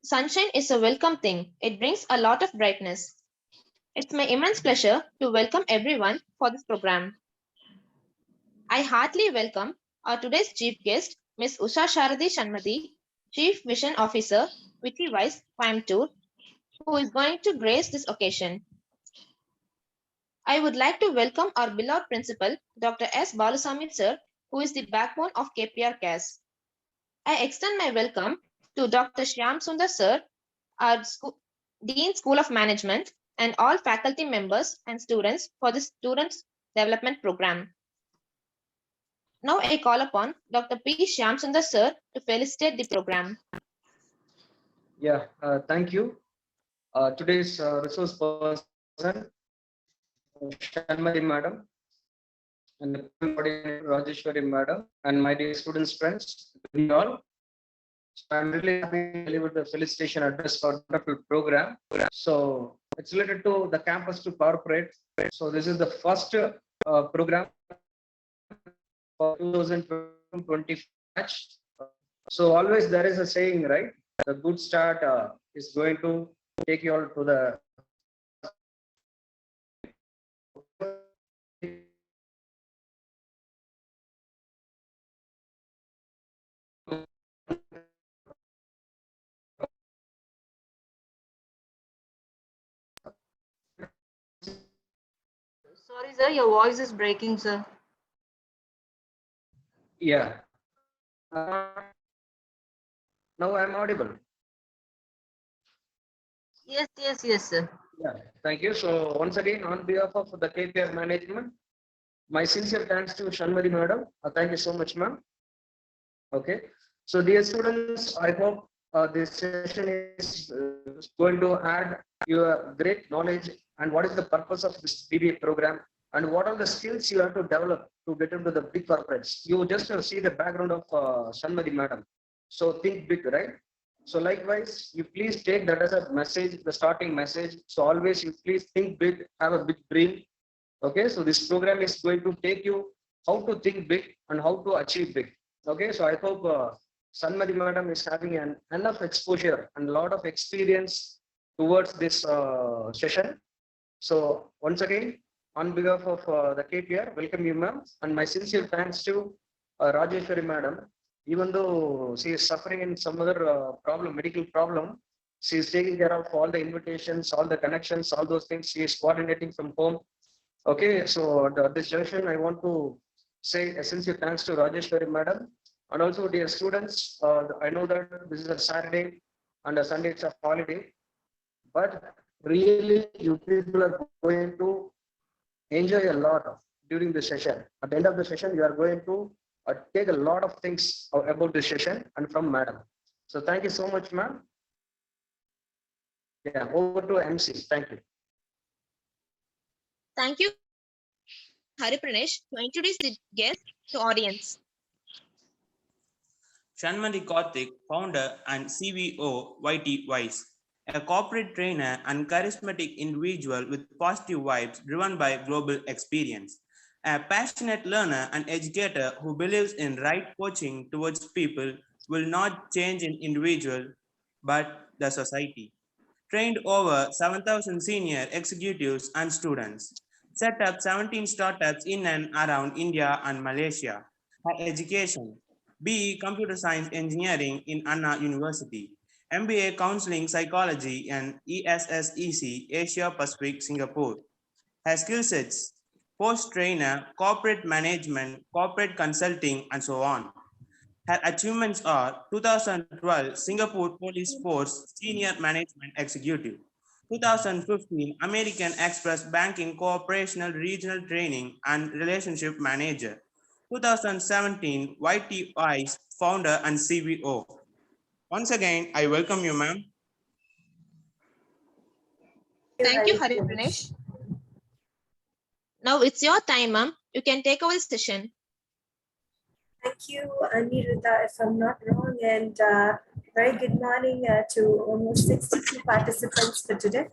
Sunshine is a welcome thing. It brings a lot of brightness. It's my immense pleasure to welcome everyone for this program. I heartily welcome our today's chief guest, Ms. Usha Sharadi Shanmati, Chief Mission Officer, Wiki Vice, Coimbatore, who is going to grace this occasion. I would like to welcome our beloved principal, Dr. S. Balasamy sir, who is the backbone of KPRCAS. I extend my welcome to Dr. Shyam Sundar sir, our Dean School of Management, and all faculty members and students for the Students Development Program. Now I call upon Dr. P. Shyam Sundar sir to felicitate the program. Yeah, thank you. Today's resource person, Shanmati madam, and the coordinator Rajeshwari madam, and my dear students, friends, good evening all. So I'm really happy to deliver the felicitation address for the wonderful program. So it's related to the campus to corporate. So this is the first program for 2020 batch. So always there is a saying, right? The good start is going to take you all to the Sorry sir, your voice is breaking sir. yeah. Now I'm audible. Yes sir. Yeah, thank you. So once again, on behalf of the KPR management, my sincere thanks to Shanmati madam. Thank you so much, ma'am. Okay. So dear students, I hope this session is going to add your great knowledge and what is the purpose of this BBA program and what are the skills you have to develop to get into the big corporates. You just see the background of Shanmati madam. So think big, right? So likewise, you please take that as a message, the starting message. So always you please think big, have a big dream. Okay, so this program is going to take you how to think big and how to achieve big. Okay, so I hope Sanmati madam is having enough exposure and a lot of experience towards this session. So once again, on behalf of the KPR, welcome you ma'am, and my sincere thanks to Rajeshwari madam. Even though she is suffering in some other medical problem, she is taking care of all the invitations, all the connections, all those things. She is coordinating from home. Okay, so this junction, I want to say a sincere thanks to Rajeshwari madam, and also dear students. I know that this is a Saturday and a Sunday it's a holiday, but really you people are going to enjoy a lot during the session. At the end of the session, you are going to take a lot of things about the session and from madam. So thank you so much, ma'am. Yeah, over to MC. Thank you. Thank you, Hari Pranesh, to introduce the guest to audience. Shanmati Karthik, founder and CVO YT Wise, a corporate trainer and charismatic individual with positive vibes driven by global experience. A passionate learner and educator who believes in right coaching towards people will not change an individual, but the society. Trained over 7,000 senior executives and students. Set up 17 startups in and around India and Malaysia. Her education: BE Computer Science Engineering in Anna University. MBA Counseling Psychology and ESSEC Asia Pacific Singapore. Her skill sets: post trainer, corporate management, corporate consulting, and so on. Her achievements are 2012 Singapore Police Force Senior Management Executive, 2015 American Express Banking Corporational Regional Training and Relationship Manager, 2017 YTI's founder and CVO. Once again, I welcome you, ma'am. Thank you, Hari Pranesh. Now it's your time, ma'am. You can take over the session. Thank you, Aniruddha, if I'm not wrong, and very good morning to almost 62 participants for today.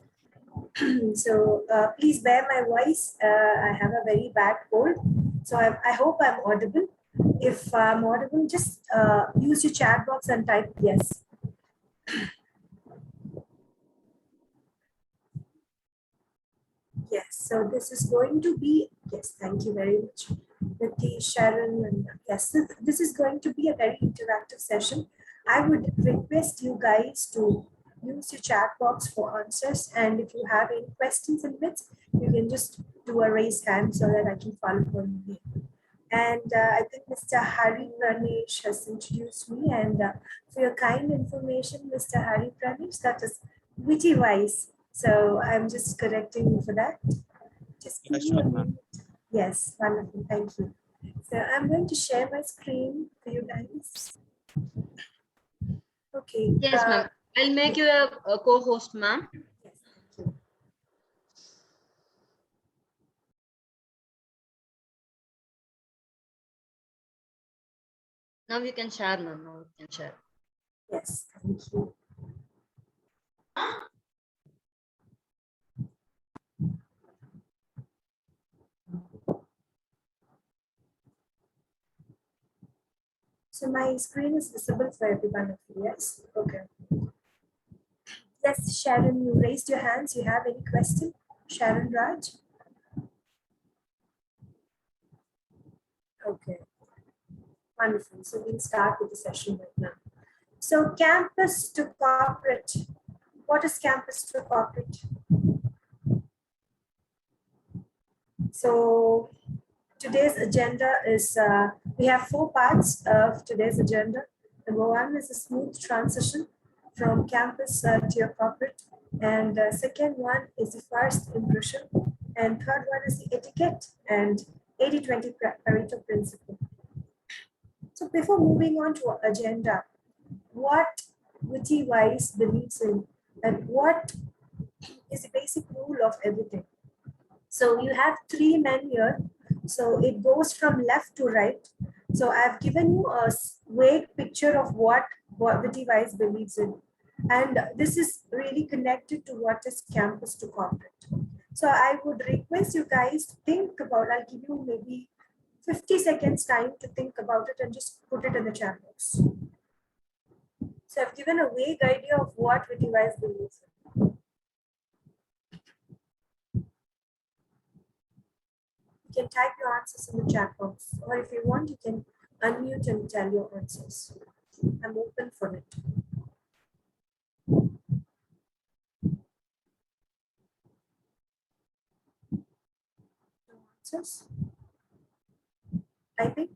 So please bear my voice. I have a very bad cold, so I hope I'm audible. If I'm audible, just use your chat box and type yes. Yes, so this is going to be, yes, thank you very much, Niti, Sharon, and yes, this is going to be a very interactive session. I would request you guys to use your chat box for answers, and if you have any questions in bits, you can just do a raise hand so that I can follow on you. And I think Mr. Hari Pranesh has introduced me, and for your kind information, Mr. Hari Pranesh, that is witty wise. So I'm just correcting you for that. Just Yeah, give me sure, a ma'am. minute. Yes, wonderful. Thank you. So I'm going to share my screen for you guys. Okay. Yes, ma'am. I'll make you a co-host, ma'am. Yes, thank you. Now you can share, ma'am. Now you can share. Yes, thank you. So my screen is visible for everyone of you, yes? Okay. Yes, Sharon, you raised your hands. You have any question? Sharon Raj? Okay. Wonderful. So we'll start with the session right now. So campus to corporate. What is campus to corporate? So today's agenda is, we have 4 parts of today's agenda. Number 1 is a smooth transition from campus to your corporate. And second one is the first impression. And third one is the etiquette and 80-20 Pareto principle. So before moving on to our agenda, what Witty Wise believes in and what is the basic rule of everything. So you have 3 men here. So it goes from left to right. So I've given you a vague picture of what Witty Wise believes in. And this is really connected to what is campus to corporate. So I would request you guys to think about, I'll give you maybe 50 seconds time to think about it and just put it in the chat box. So I've given a vague idea of what Witty Wise believes in. You can type your answers in the chat box, or if you want, you can unmute and tell your answers. I'm open for it. No answers? Typing?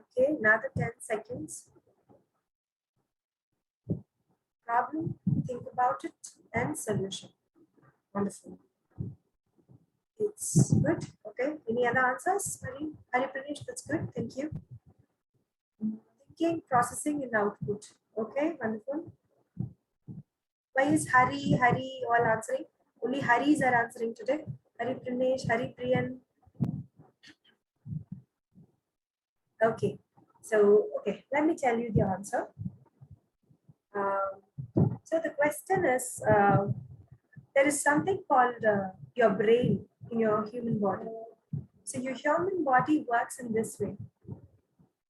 Okay, another 10 seconds. Problem, think about it, and solution. Wonderful. It's good. Okay, any other answers? Hari Pranesh, that's good. Thank you. Thinking, processing, and output. Okay, wonderful. Why is Hari all answering? Only Haris are answering today. Hari Pranesh, Hari Priyan. Okay, so okay, let me tell you the answer. So the question is, there is something called your brain in your human body. So your human body works in this way.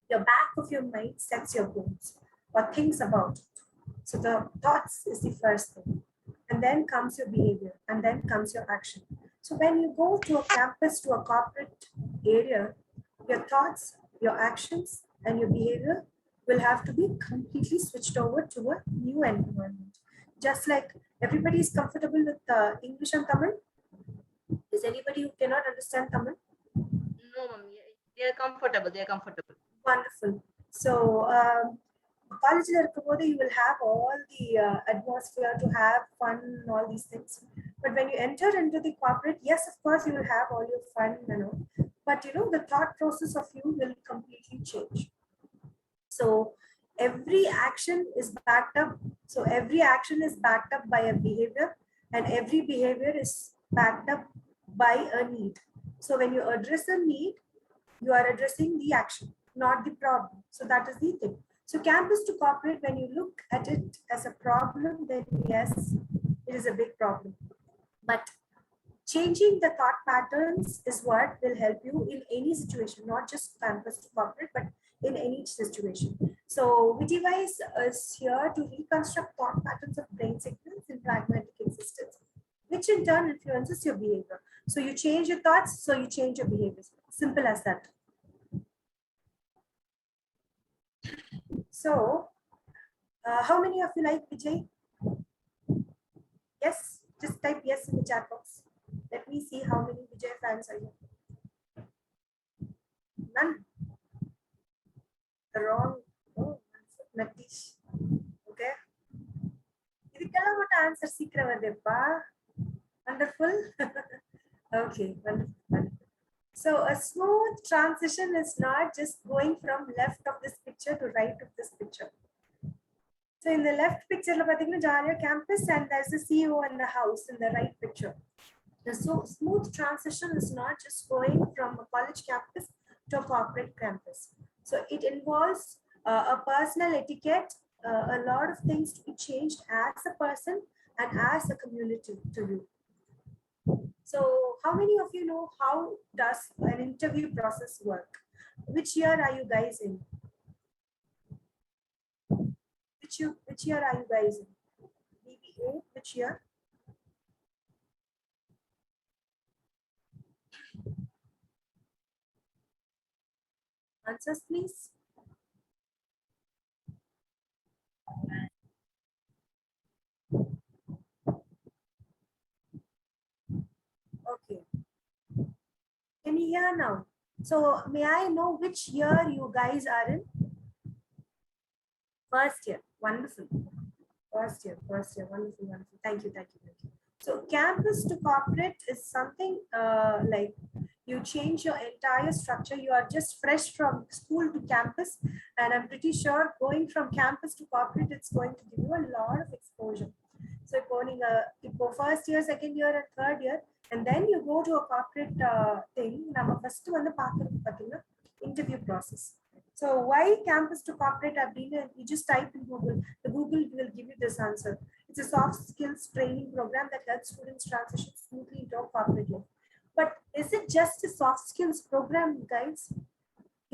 Your back of your mind sets your goals or thinks about it. So the thoughts is the first thing, and then comes your behavior, and then comes your action. So when you go to a campus, to a corporate area, your thoughts, your actions, and your behavior will have to be completely switched over to a new environment. Just like everybody is comfortable with English and Tamil. Is anybody who cannot understand Tamil? No, ma'am. They are comfortable. They are comfortable. Wonderful. So, college you will have all the atmosphere to have fun and all these things. But when you enter into the corporate, yes, of course, you will have all your fun, but the thought process of you will completely change. So every action is backed up. So every action is backed up by a behavior, and every behavior is backed up by a need. So when you address a need, you are addressing the action, not the problem. So that is the thing. So campus to corporate, when you look at it as a problem, then yes, it is a big problem. But changing the thought patterns is what will help you in any situation, not just campus to corporate, but in any situation. So witty-wise is here to reconstruct thought patterns of brain signals in pragmatic existence, which in turn influences your behavior. So you change your thoughts, so you change your behaviors. Simple as that. So, how many of you like Vijay? Yes, just type yes in the chat box. Let me see how many Vijay fans are here. None. The wrong. Oh, Natish. Okay. Idikella what answer seeker vadeppa. Wonderful. Okay, wonderful, wonderful. So a smooth transition is not just going from left of this picture to right of this picture. So in the left picture, Jalia campus, and there's the CEO and the house in the right picture. The smooth transition is not just going from a college campus to a corporate campus. So it involves a personal etiquette, a lot of things to be changed as a person and as a community to you. So how many of you know how does an interview process work? Which year are you guys in? Which year are you guys in? BBA, which year? Answers, please. Okay. Can you hear now? So may I know which year you guys are in? First year. Wonderful. First year. Wonderful, wonderful. Thank you, thank you, thank you. So campus to corporate is something like you change your entire structure. You are just fresh from school to campus, and I'm pretty sure going from campus to corporate, it's going to give you a lot of exposure. So going first year, second year, and third year, and then you go to a corporate thing. Nama first one the interview process. So why campus to corporate? You just type in Google. The Google will give you this answer. It's a soft skills training program that helps students transition smoothly into corporate life. But is it just a soft skills program, guys?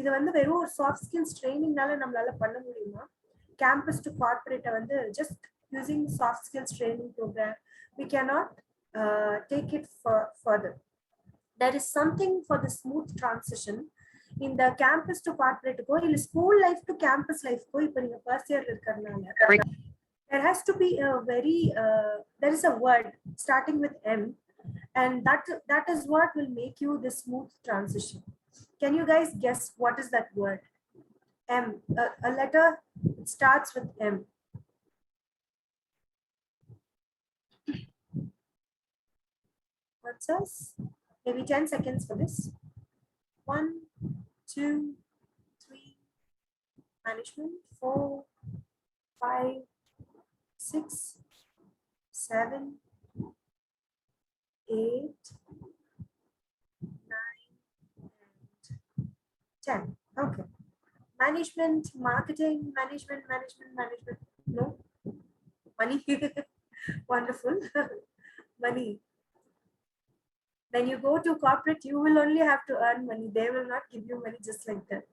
இது வந்து வெறும் ஒரு soft skills trainingனால நம்மளால பண்ண முடியுமா? Campus to corporate வந்து just using soft skills training program, we cannot take it further. There is something for the smooth transition in the campus to corporate go in school life to campus life go. First year there has to be a very there is a word starting with M, and that is what will make you the smooth transition. Can you guys guess what is that word? M, a letter starts with M. What's this? Maybe 10 seconds for this. 1, 2, 3, management, 4, 5, 6, 7, 8, 9, and 10. Okay. Management, marketing, management. No. Money. Wonderful. Money. When you go to corporate, you will only have to earn money. They will not give you money just like that.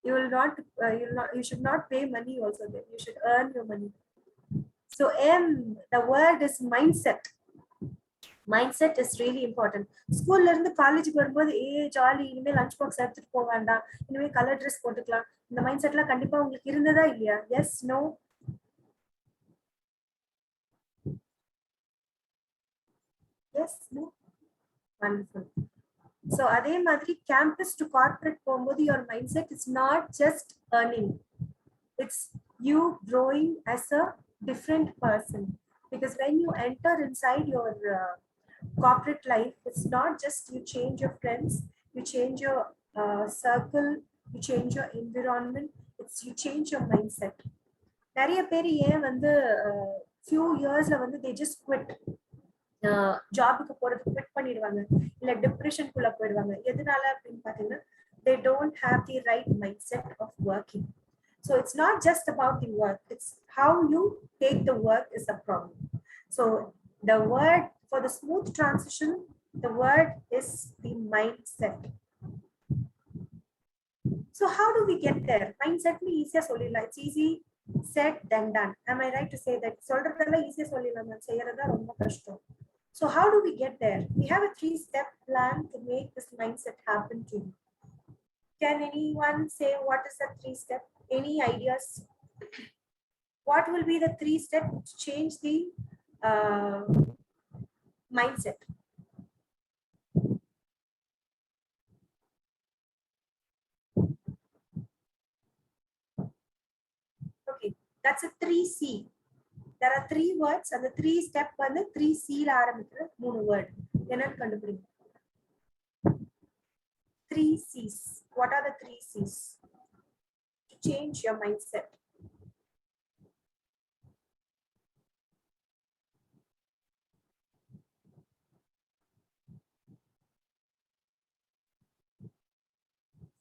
You should not pay money also there. You should earn your money. So M, the word is mindset. Mindset is really important. School learn the college வரும்போது jolly இனிமே lunch box எடுத்துட்டு போக வேண்டாம், இனிமே colour dress போட்டுக்கலாம், இந்த mind செட்லாம் கண்டிப்பா உங்களுக்கு இருந்ததா இல்லையா? Yes, no? Yes, no? Wonderful. So அதே மாதிரி campus to corporate போகும்போது your mindset is not just earning. It's you growing as a different person. Because when you enter inside your corporate life, it's not just you change your friends, you change your circle, you change your environment, it's you change your mindset. நிறைய பேர் ஏன் வந்து few yearsல வந்து they just quit. ஜாபுக்கு போறது quit பண்ணிடுவாங்க, இல்ல டிப்ரெஷனுக்குள்ள போயிடுவாங்க. எதனால அப்படின்னு பாத்தீங்கன்னா they don't have the right mindset of working. So it's not just about the work, it's how you take the work is the problem. So the word for the smooth transition, the word is the mindset. So how do we get there? Mindset me easier solidify. It's easy said than done. Am I right to say that? Solradella easier solidify. Seyradha romba kashtam. So how do we get there? We have a 3-step plan to make this mindset happen to you. Can anyone say what is the 3-step? Any ideas? What will be the 3-step to change the mindset? Okay, that's a 3C. There are 3 words and the 3-step வந்து 3C ல ஆரம்பிக்கிற 3 word. என்னன்னு கண்டுபிடிங்க. 3 C's. What are the 3 C's to change your mindset?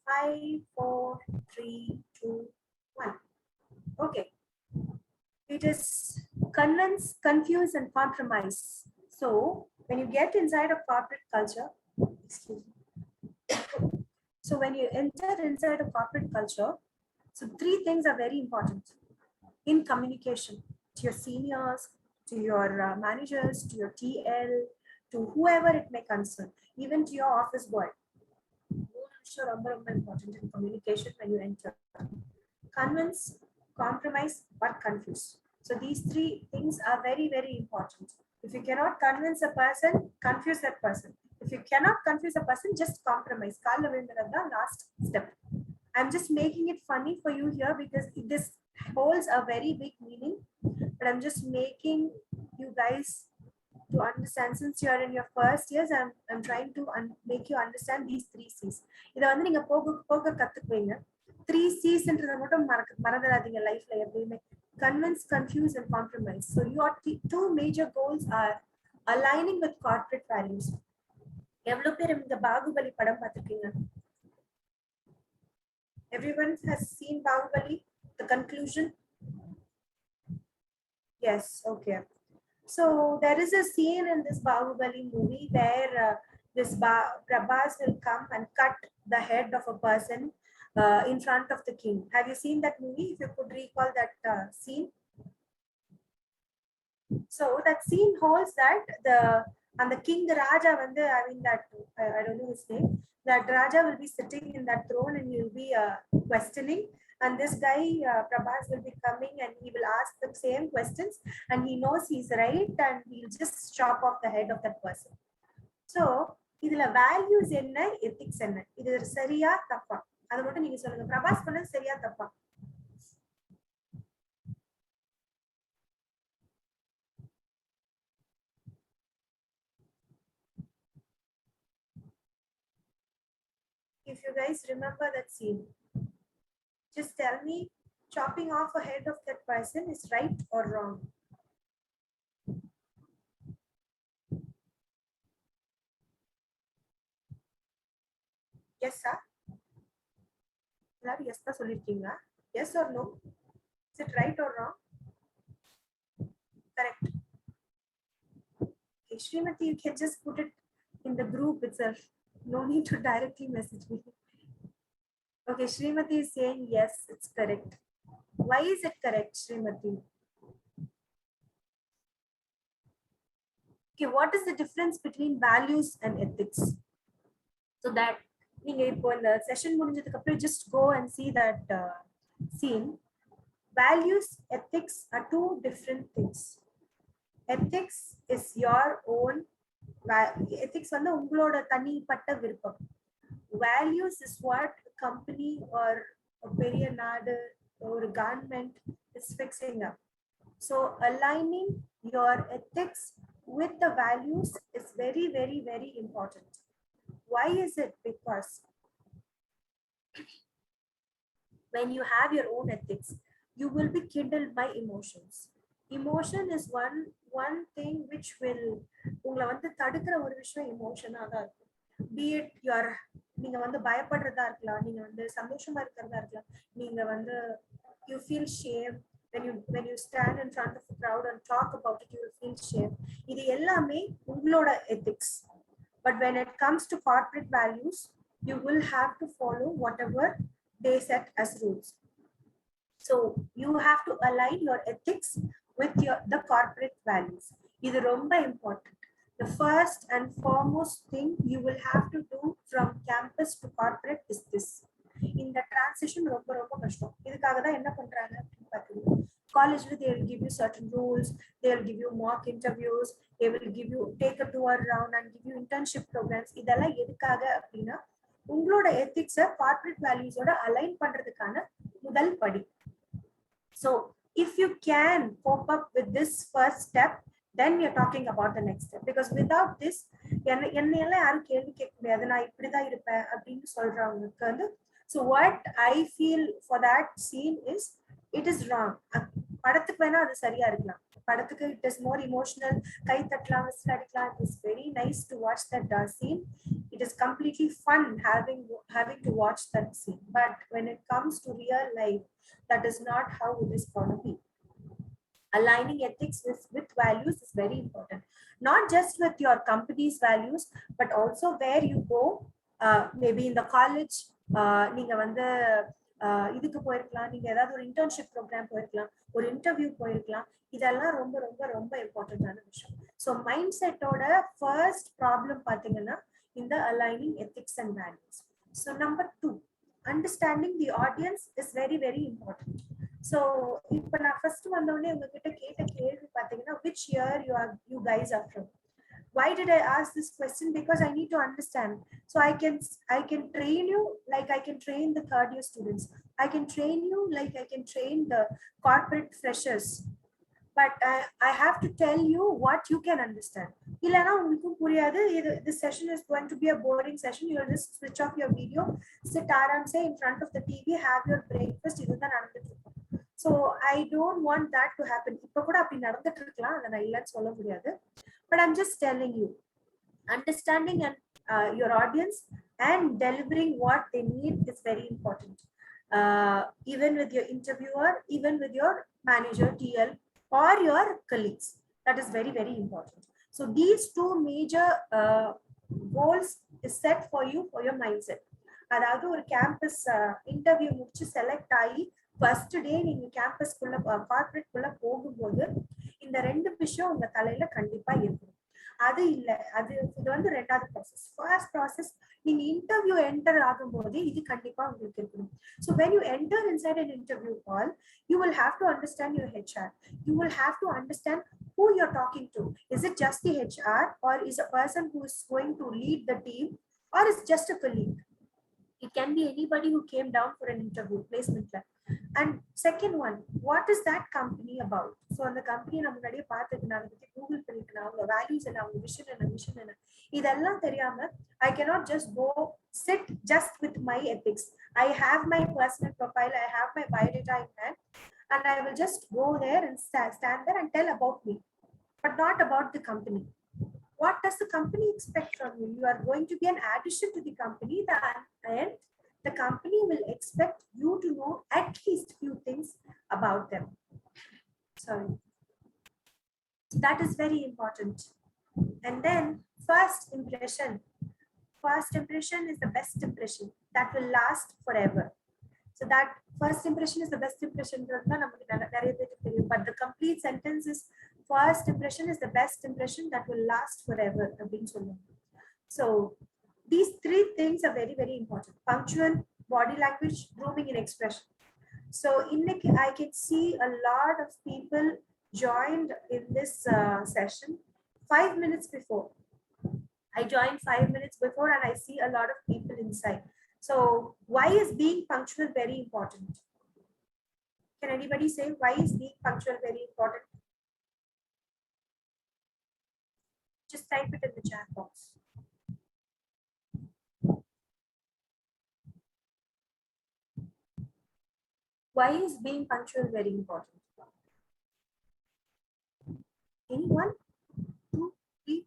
Five, 4, 3, 2, 1. Okay. It is convince, confuse, and compromise. So when you get inside a corporate culture, excuse me. So when you enter inside a corporate culture, so 3 things are very important in communication to your seniors, to your managers, to your TL, to whoever it may concern, even to your office boy. Important in communication when you enter. Convince, compromise, or confuse. So these 3 things are very, very important. If you cannot convince a person, confuse that person. If you cannot confuse a person, just compromise. Last step. I'm just making it funny for you here because this holds a very big meaning, but I'm just making you guys to understand. Since you are in your first years, I'm trying to make you understand these 3 C's. இத வந்து நீங்க போக கத்துக்குவீங்க. 3 C's என்றத மட்டும் மறந்துடாதீங்க லைஃப்ல எப்பவுமே. Convince, confuse, and compromise. So your 2 major goals are aligning with corporate values. எவ்வளவு பேர் இந்த பாகுபலி படம் பார்த்திருக்கீங்க? Everyone has seen Bahubali, the conclusion? Yes, okay. So there is a scene in this Bahubali movie where this Prabhas will come and cut the head of a person in front of the king. Have you seen that movie? If you could recall that scene. So that scene holds that the king Raja vande, I mean that I don't know his name. That Raja will be sitting in that throne and he will be questioning, and this guy Prabhas will be coming and he will ask the same questions and he knows he's right and he'll just chop off the head of that person. So இதுல values என்ன, ethics என்ன, இது சரியா தப்பா, அது மட்டும் நீங்க சொல்லுங்க. பிரபாஸ் பண்ணது சரியா தப்பா? If you guys remember that scene, just tell me, chopping off a head of that person is right or wrong? Yes, sir. Yes, yes or no? Is it right or wrong? Correct. Okay, Srimati, you can just put it in the group itself. No need to directly message me. Okay, Srimati is saying yes, it's correct. Why is it correct, Srimati? Okay, what is the difference between values and ethics? So that நீங்க இப்போ இந்த session முடிஞ்சதுக்கு அப்புறம் just go and see that scene. Values, ethics are 2 different things. Ethics is your own. Ethics வந்து உங்களோட தனிப்பட்ட விருப்பம். Values is what a company or a பெரிய நாடு or a government is fixing up. So aligning your ethics with the values is very, very, very important. Why is it? Because when you have your own ethics, you will be kindled by emotions. Emotion is one thing which will உங்களை வந்து தடுக்கிற ஒரு விஷயம் emotion-ஆ தான் இருக்கும். Be it your நீங்க வந்து பயப்படுறதா இருக்கலாம், நீங்க வந்து சந்தோஷமா இருக்கிறதா இருக்கலாம், நீங்க வந்து you feel shame when you stand in front of a crowd and talk about it, you will feel shame. இது எல்லாமே உங்களோட ethics. But when it comes to corporate values, you will have to follow whatever they set as rules. So you have to align your ethics with the corporate values. This is very important. The first and foremost thing you will have to do from campus to corporate is this. In the transition, college they will give you certain rules, they will give you mock interviews, they will give you take a tour around and give you internship programs. இதெல்லாம் எதுக்காக அப்படின்னா உங்களோட எத்திக்ஸை corporate வேல்யூஸோட align பண்றதுக்கான முதல் படி. So if you can cope up with this first step, then we are talking about the next step. Because without this, என்னையெல்லாம் யாரும் கேள்வி கேட்க முடியாது, நான் இப்படிதான் இருப்பேன் அப்படின்னு சொல்றவங்களுக்கு வந்து. So what I feel for that scene is, it is wrong. படத்துக்கு வேணா அது சரியா இருக்கலாம், படத்துக்கு it is more emotional, கை தட்டலாம், விசில் அடிக்கலாம், it is very nice to watch that scene. It is completely fun having to watch that scene. But when it comes to real life, that is not how it is going to be. Aligning ethics with values is very important. Not just with your company's values, but also where you go. Maybe in the college, நீங்க வந்து இதுக்கு போயிருக்கலாம், நீங்க ஏதாவது ஒரு internship program போயிருக்கலாம், ஒரு interview போயிருக்கலாம். இதெல்லாம் ரொம்ப ரொம்ப ரொம்ப இம்பார்ட்டன்டான விஷயம். ஸோ மைண்ட் செட்டோட ஃபர்ஸ்ட் ப்ராப்ளம் பார்த்தீங்கன்னா இந்த aligning ethics and values. So number 2, understanding the audience is very very important. So இப்போ நான் ஃபர்ஸ்ட் வந்தோடனே உங்ககிட்ட கேட்ட கேள்வி பார்த்தீங்கன்னா, which year you guys are from? Why did I ask this question? Because I need to understand. So I can train you like I can train the third year students. I can train you like I can train the corporate freshers. But I have to tell you what you can understand. Illana ungalku puriyadu. This session is going to be a boring session. You will just switch off your video, sit aram say in front of the TV, have your breakfast. Idudha nadandittu. So I don't want that to happen. Ipo kuda apdi nadandittu irukkalam, adha na illa solla mudiyadhu. But I'm just telling you, understanding and your audience and delivering what they need is very important. Even with your interviewer, even with your manager, TL, or your colleagues. That is very, very important. So these two major goals is set for you for your mindset. அதாவது ஒரு campus interview முடிச்சு select ஆகி first day நீங்க campus குள்ள corporate குள்ள போகும்போது இந்த 2 விஷயம் உங்க தலையில கண்டிப்பா இருக்கணும். அது இல்ல, இது வந்து ரெண்டாவது ப்ராசஸ். ஃபர்ஸ்ட் ப்ராசஸ் நீங்க இன்டர்வியூ என்டர் ஆகும்போது இது கண்டிப்பா உங்களுக்கு இருக்கணும். So when you enter inside an interview hall, you will have to understand your HR. You will have to understand who you're talking to. Is it just the HR, or is a person who is going to lead the team, or is just a colleague? It can be anybody who came down for an interview, placement. And second one, what is that company about? So on the company நம்ம முன்னாடியே பார்த்துக்கலாம், அதை பத்தி Google பண்ணிக்கலாம், அவங்க values என்ன, அவங்க vision என்ன, இதெல்லாம் தெரியாம I cannot just go sit just with my ethics. I have my personal profile, I have my biodata in hand, and I will just go there and stand there and tell about me, but not about the company. What does the company expect from you? You are going to be an addition to the company, and the company will expect you to know at least few things about them. Sorry. That is very important. And then first impression. First impression is the best impression that will last forever. So that first impression is the best impression. But the complete sentence is first impression is the best impression that will last forever. So these 3 things are very, very important. Punctual, body language, grooming and expression. So I can see a lot of people joined in this session 5 minutes before. I joined 5 minutes before and I see a lot of people inside. So why is being punctual very important? Can anybody say why is being punctual very important? Just type it in the chat box. Why is being punctual very important? Anyone? 2, 3.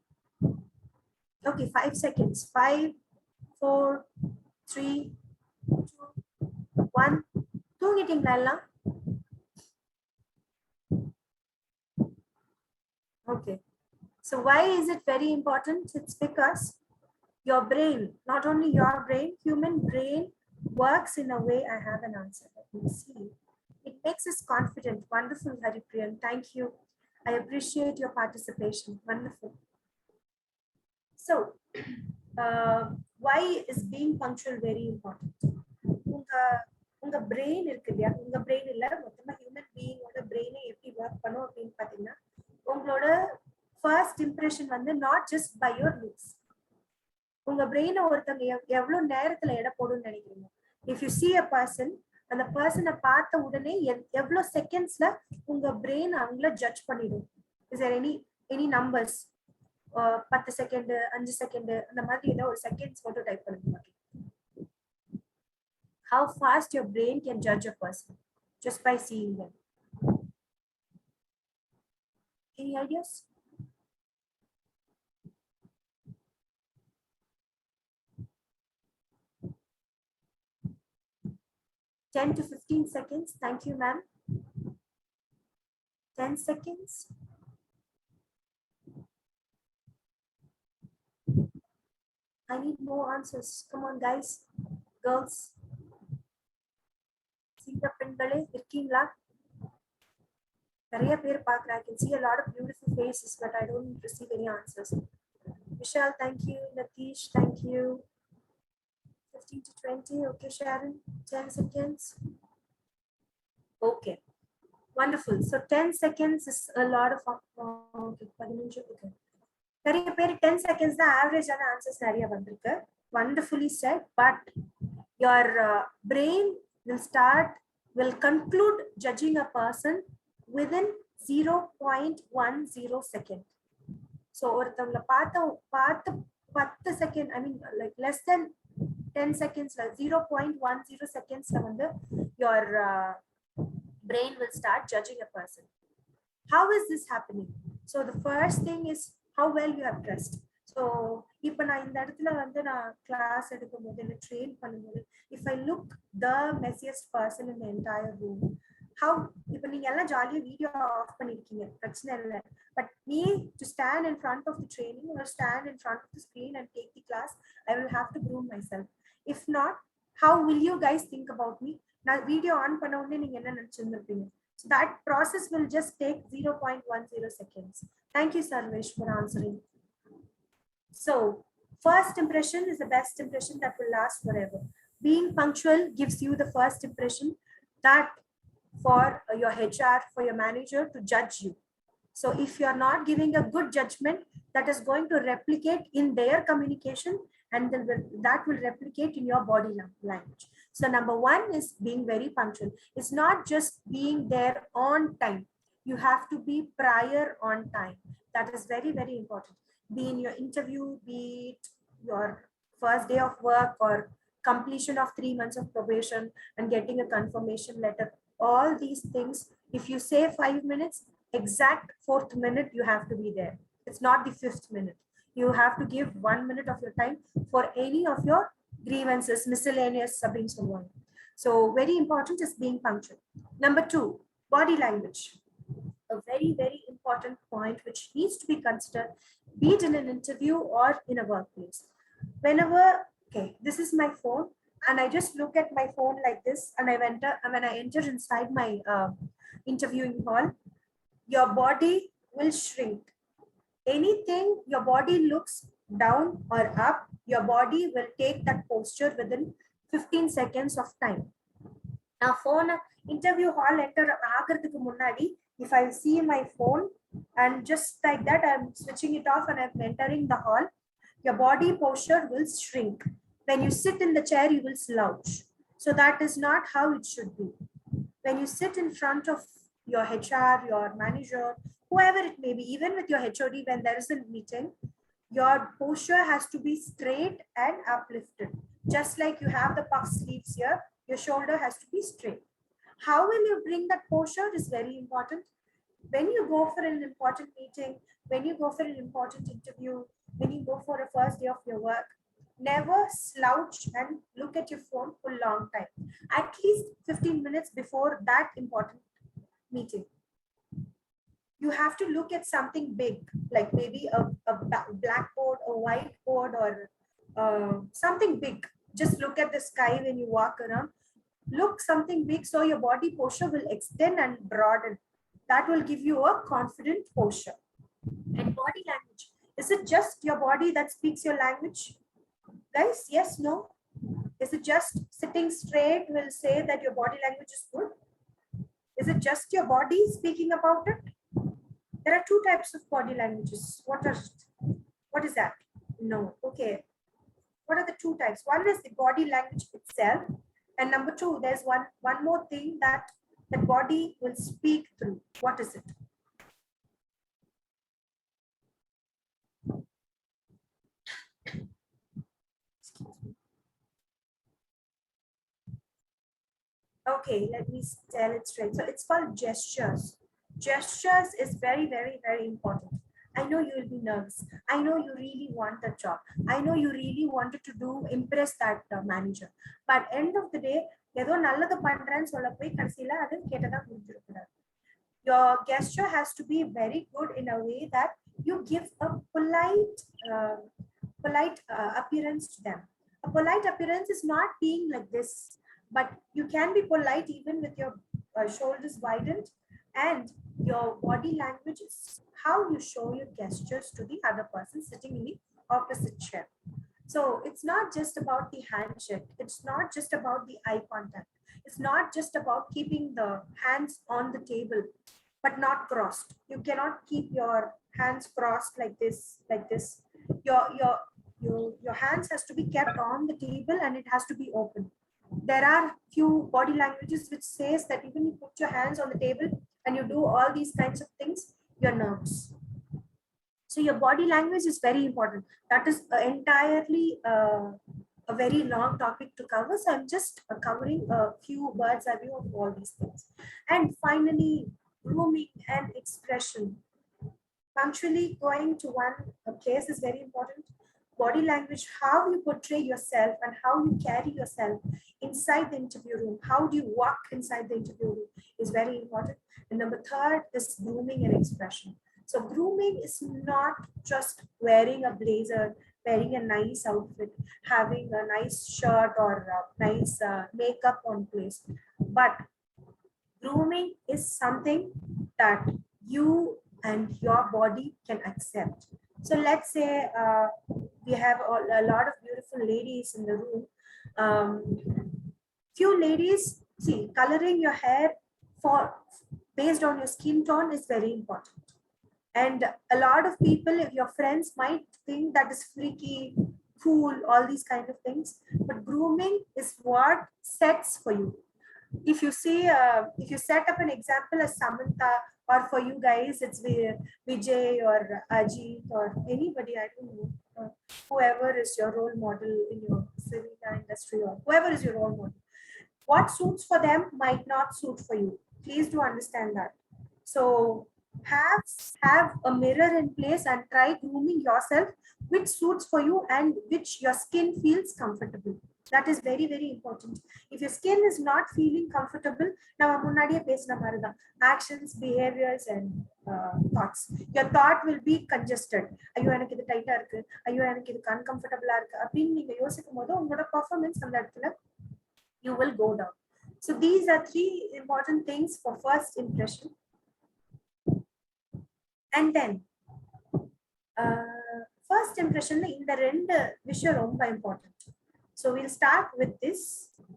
Okay, 5 seconds. 5, 4, 3, 2, 1. தூங்கிட்டீங்களா? Okay. So why is it very important? It's because your brain, not only your brain, human brain works in a way I have an answer. Let me see. It makes us confident. Wonderful, Haripriyan. Thank you. I appreciate your participation. Wonderful. So, why is being punctual very important? உங்க brain இருக்கு இல்லையா, உங்க brain இல்ல மொத்தமா human பீயிங்கோட பிரெயினை எப்படி work பண்ணும் அப்படின்னு பாத்தீங்கன்னா, உங்களோட ஃபர்ஸ்ட் இம்ப்ரெஷன் வந்து not just by your looks. உங்க பிரெயினை ஒருத்தவங்க எவ்வளவு நேரத்துல எடை போடுன்னு நினைக்கிறீங்க? If you see a person, அந்த பர்சனை பார்த்த உடனே எவ்வளவு செகண்ட்ஸ்ல உங்க பிரெயின் அவங்கள ஜட்ஜ் பண்ணிடும். Is there any numbers? 10 second, 5 second, அந்த மாதிரி ஏதோ ஒரு செகண்ட்ஸ் மட்டும் டைப் பண்ணுங்க. How fast your brain can judge a person just by seeing them. Any ideas? Ten to 15 seconds. Thank you, ma'am. 10 seconds. I need more answers. Come on, guys, girls. இந்த பெண்களே இருக்கீங்களா? நிறைய பேர் பார்க்குறேன். I can see a lot of beautiful faces, but I don't receive any answers. Vishal, thank you. Natish, thank you. 15 to 20. Okay, Sharon, 10 seconds. Okay, wonderful. So 10 seconds is a lot of okay. 15. Okay. நிறைய பேர் 10 seconds தான் ஆவரேஜான answers நிறைய வந்திருக்கு. Wonderfully said, but your brain will conclude judging a person within 0.10 second. So ஒருத்தவங்கள பார்த்து 10 second, I mean like less than 10 seconds, 0.10 seconds வந்து your brain will start judging a person. How is this happening? So the first thing is how well you have dressed. So இப்போ நான் இந்த இடத்துல வந்து நான் class எடுக்கும் போது என்ன ட்ரெயின் பண்ணும்போது, if I look the messiest person in the entire room, how, இப்போ நீங்க எல்லாம் ஜாலியா வீடியோ ஆஃப் பண்ணிருக்கீங்க, பிரச்சனை இல்லை, but me to stand in front of the training or stand in front of the screen and take the class, I will have to groom myself. If not, how will you guys think about me? நான் video on பண்ண உடனே நீங்க என்ன நினைச்சிருந்திருப்பீங்க? So that process will just take 0.10 seconds. Thank you, Sarvesh, for answering. So first impression is the best impression that will last forever. Being punctual gives you the first impression that for your HR, for your manager to judge you. So if you are not giving a good judgment, that is going to replicate in their communication, and that will replicate in your body language. So number one is being very punctual. It's not just being there on time. You have to be prior on time. That is very, very important. Be in your interview, be it your first day of work or completion of 3 months of probation and getting a confirmation letter. All these things, if you say 5 minutes, exact 4th minute you have to be there. It's not the 5th minute. You have to give 1 minute of your time for any of your grievances, miscellaneous sabin someone. So very important is being punctual. Number 2, body language. A very, very important point which needs to be considered, be it in an interview or in a workplace. Whenever, okay, this is my phone and I just look at my phone like this, and when I enter inside my interviewing hall, your body will shrink. Anything your body looks down or up, your body will take that posture within 15 seconds of time. Now phone interview hall enter ஆகிறதுக்கு முன்னாடி, if I see my phone and just like that I'm switching it off and I'm entering the hall, your body posture will shrink. When you sit in the chair, you will slouch. So that is not how it should be. When you sit in front of your HR, your manager, whoever it may be, even with your HOD, when there is a meeting, your posture has to be straight and uplifted. Just like you have the puff sleeves here, your shoulder has to be straight. How will you bring that posture is very important. When you go for an important meeting, when you go for an important interview, when you go for a first day of your work, never slouch and look at your phone for a long time. At least 15 minutes before that important meeting. You have to look at something big, like maybe a blackboard, a whiteboard, or something big. Just look at the sky when you walk around. Look something big, so your body posture will extend and broaden. That will give you a confident posture. And body language. Is it just your body that speaks your language? Guys, yes, no? Is it just sitting straight will say that your body language is good? Is it just your body speaking about it? There are two types of body languages. What is that? No. Okay. What are the two types? One is the body language itself. And number two, there's one more thing that the body will speak through. What is it? Okay, let me tell it straight. So it's called gestures. Gestures is very, very, very important. I know you will be nervous. I know you really want the job. I know you really wanted to impress that manager. But end of the day, your gesture has to be very good in a way that you give a polite appearance to them. A polite appearance is not being like this, but you can be polite even with your shoulders widened, and your body language is how you show your gestures to the other person sitting in the opposite chair. So it's not just about the handshake. It's not just about the eye contact. It's not just about keeping the hands on the table, but not crossed. You cannot keep your hands crossed like this, like this. Your hands has to be kept on the table and it has to be open. There are few body languages which says that even you put your hands on the table and you do all these kinds of things, you're nervous. So your body language is very important. That is entirely a very long topic to cover. So I'm just covering a few bird's eye view of all these things. And finally, grooming and expression. Punctually going to one place is very important. Body language, how you portray yourself and how you carry yourself inside the interview room. How do you walk inside the interview room is very important. And number third is grooming and expression. So grooming is not just wearing a blazer, wearing a nice outfit, having a nice shirt or nice makeup on place. But grooming is something that you and your body can accept. So let's say we have a lot of beautiful ladies in the room. Few ladies, see, coloring your hair based on your skin tone is very important. And a lot of people, if your friends might think that is freaky, cool, all these kind of things. But grooming is what sets for you. If you see, if you set up an example as Samantha, or for you guys, it's Vijay or Ajit or anybody, I don't know, whoever is your role model in your cinema industry or whoever is your role model. What suits for them might not suit for you. Please do understand that. So have a mirror in place and try grooming yourself which suits for you and which your skin feels comfortable. That is very, very important. If your skin is not feeling comfortable, now actions, behaviors, and thoughts. Your thought will be congested. Ayyo, enakku idu tight ah irukku. Ayyo, enakku idu uncomfortable ah irukku. Appdi neenga yosikumbodhu ungoda performance and that you will go down. So these are three important things for first impression. And then first impression in the rendu vishayam romba important. So we'll start with this.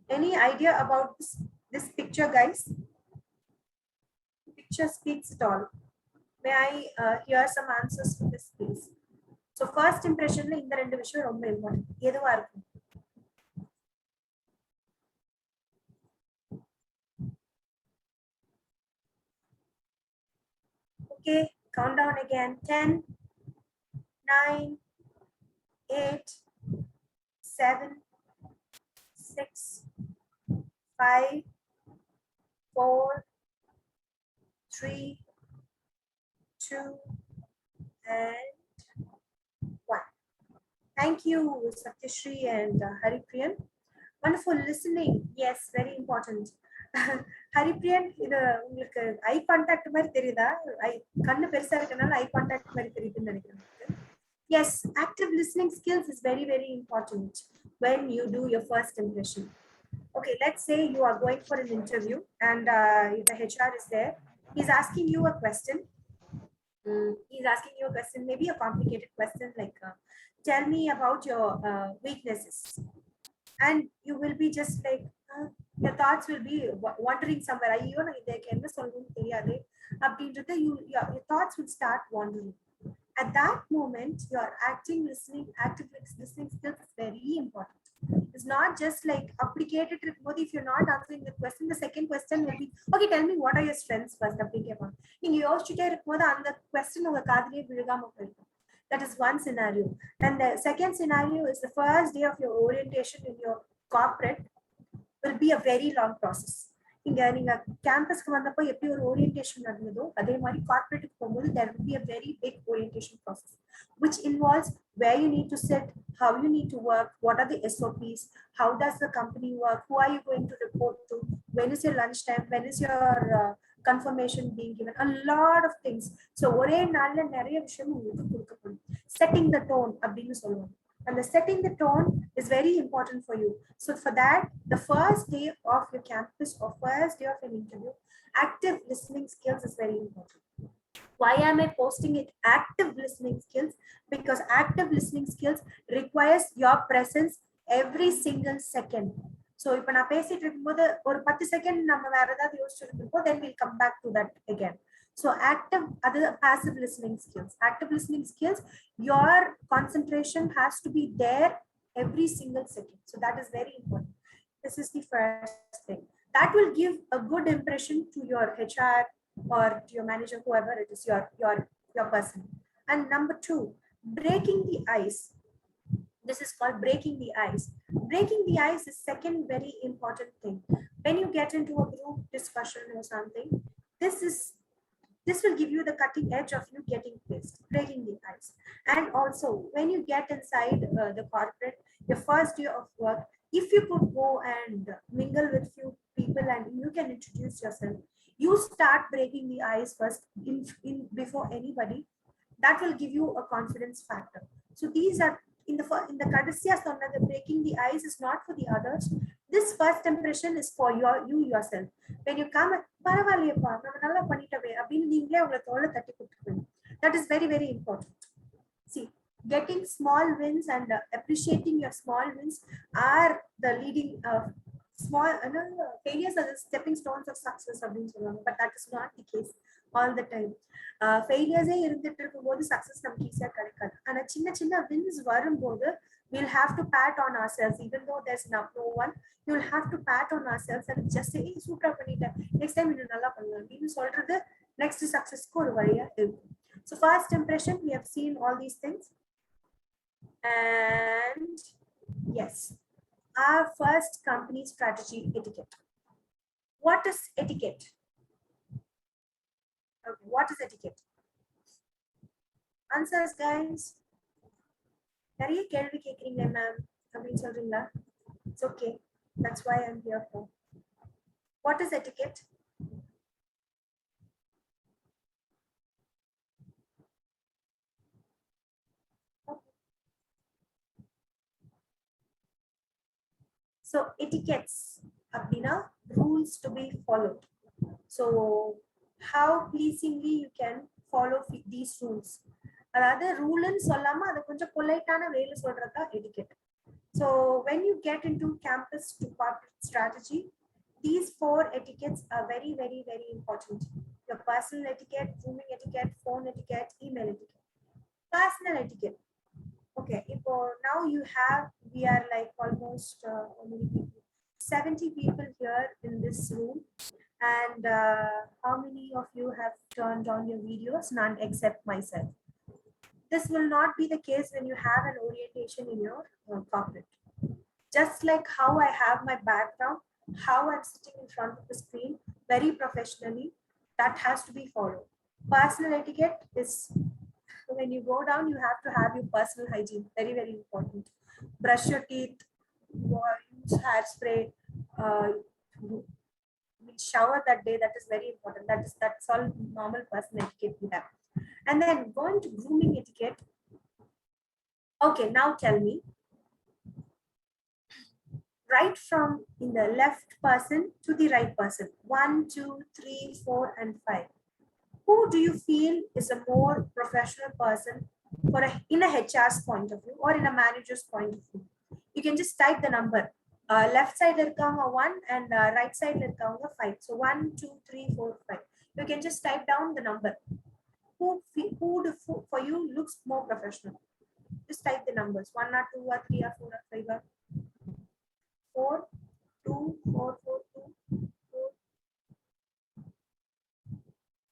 Any idea about this picture, guys? The picture speaks it all. May I hear some answers to this, please? So first impression in the rendu vishayam romba important. Eduva irukum? Okay, count down again. 10, 9, 8, 7, 6, 5, 4, 3, 2, and 1. Thank you, Satyashri and Haripriyan. Wonderful listening. Yes, very important. Haripriyan, இது உங்களுக்கு eye contact மாதிரி தெரியுதா? கண்ணு பெருசா இருக்கனால eye contact மாதிரி தெரியுதுன்னு நினைக்கிறேன். Yes, active listening skills is very, very important when you do your first impression. Okay, let's say you are going for an interview and the HR is there. He's asking you a question. He's asking you a question, maybe a complicated question like, tell me about your weaknesses. And you will be just like, your thoughts will be wandering somewhere. ஐயோ நான் இதுக்கு என்ன சொல்லணும்னு தெரியாது அப்படின்றது your thoughts will start wandering. At that moment, your active listening skills is very important. It's not just like applicated report. If you're not answering the question, the second question will be, okay, tell me what are your strengths first. நீங்க யோசிச்சுட்டே இருக்கும்போது அந்த question உங்க காதுலயே விழுகாம போயிடும். That is one scenario. And the second scenario is the first day of your orientation in your corporate will be a very long process. இங்க நீங்க கேம்பஸ்க்கு வந்தப்போ எப்படி ஒரு ஓரியன்டேஷன் நடந்ததோ அதே மாதிரி கார்ப்பரேட்டுக்கு போகும்போது there will be a very big orientation process which involves where you need to sit, how you need to work, what are the SOPs, how does the company work, who are you going to report to, when is your lunch time, when is your confirmation being given, a lot of things. So ஒரே நாள்ல நிறைய விஷயம் உங்களுக்கு கொடுக்கப்படும். Setting the tone அப்படின்னு சொல்லுவாங்க. And the setting the tone is very important for you. So for that, the first day of your campus or first day of an interview, active listening skills is very important. Why am I posting it active listening skills? Because active listening skills requires your presence every single second. So if நான் பேசிட்டு இருக்கும்போது ஒரு 10 second நம்ம வேற ஏதாவது யோசிச்சுட்டு இருப்போம், then we'll come back to that again. So active, other passive listening skills. Active listening skills, your concentration has to be there every single second. So that is very important. This is the first thing. That will give a good impression to your HR or to your manager, whoever it is, your person. And number 2, breaking the ice. This is called breaking the ice. Breaking the ice is second very important thing. When you get into a group discussion or something, this will give you the cutting edge of you getting pissed, breaking the ice. And also when you get inside the corporate, your first day of work, if you could go and mingle with few people and you can introduce yourself, you start breaking the ice first in before anybody. That will give you a confidence factor. So these are in the kadasiya sonnadhu, breaking the ice is not for the others. This first impression is for you yourself. When you come, பரவாயில்லையப்பா நம்ம நல்லா பண்ணிட்டவே அப்படின்னு நீங்களே உங்களை தோளை தட்டி கொடுத்துருவீங்க. That is very, very important. See, getting small wins and appreciating your small wins are the leading small failures are the stepping stones of success அப்படின்னு சொல்லுவாங்க. But that is not the case all the time. Failures இருந்துட்டு இருக்கும்போது success நமக்கு ஈஸியா கிடைக்காது. ஆனா சின்ன சின்ன வின்ஸ் வரும்போது we'll have to pat on ourselves even though there's no one. You'll have to pat on ourselves and just say, சூப்பரா பண்ணிட்டேன், next time இன்னும் நல்லா பண்ணலாம் அப்படின்னு சொல்றது next successக்கு ஒரு வழியா இருக்கும். So first impression, we have seen all these things. And yes, our first company strategy, etiquette. What is etiquette? Okay, what is etiquette? Answers, guys. நிறைய கேள்வி கேக்குறீங்க மேம் அப்படின்னு சொல்றீங்களா? It's okay. That's why I'm here for. What is etiquette? So etiquettes அப்படின்னா rules to be followed. So how pleasingly you can follow these rules. அதாவது ரூல்னு சொல்லாம அதை கொஞ்சம் பொலைட்டான வேல சொல்றதா etiquette. So when you get into campus to corporate strategy, these 4 etiquettes are very, very, very important. Your personal etiquette, zooming etiquette, phone etiquette, email etiquette. Personal etiquette. Okay, now we are like almost how many people? 70 people here in this room. And how many of you have turned on your videos? None except myself. This will not be the case when you have an orientation in your corporate. Just like how I have my background, how I'm sitting in front of the screen very professionally, that has to be followed. Personal etiquette is when you go down, you have to have your personal hygiene. Very, very important. Brush your teeth, use hairspray, shower that day. That is very important. That's all normal personal etiquette we have. And then going to grooming etiquette. Okay, now tell me, right from in the left person to the right person, 1, 2, 3, 4, and 5. Who do you feel is a more professional person for in a HR's point of view or in a manager's point of view? You can just type the number. Left side irukavanga 1 and right side irukavanga 5. So 1, 2, 3, 4, 5. You can just type down the number. Who for you looks more professional? Just type the numbers. 1 or 2 or 3 or 4 or 5 or 4, 2, 4, 4, 2, 4,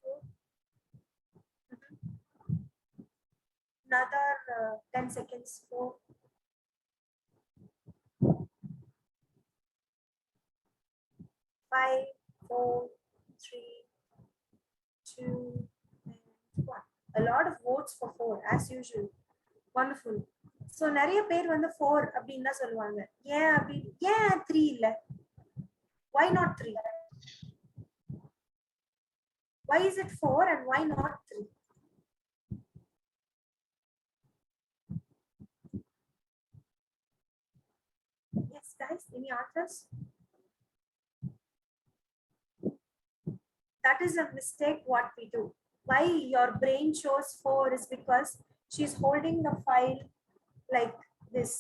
4. Another 10 seconds. 4, 5, 4, 3, 2, and 1. A lot of votes for 4 as usual. Wonderful. So நிறைய பேர் வந்து 4 அப்படின்னு தான் சொல்லுவாங்க. ஏன் 3 இல்ல? Why not 3? Why is it 4 and why not 3? Yes, guys, any answers? That is a mistake what we do. Why your brain shows 4 is because she's holding the file like this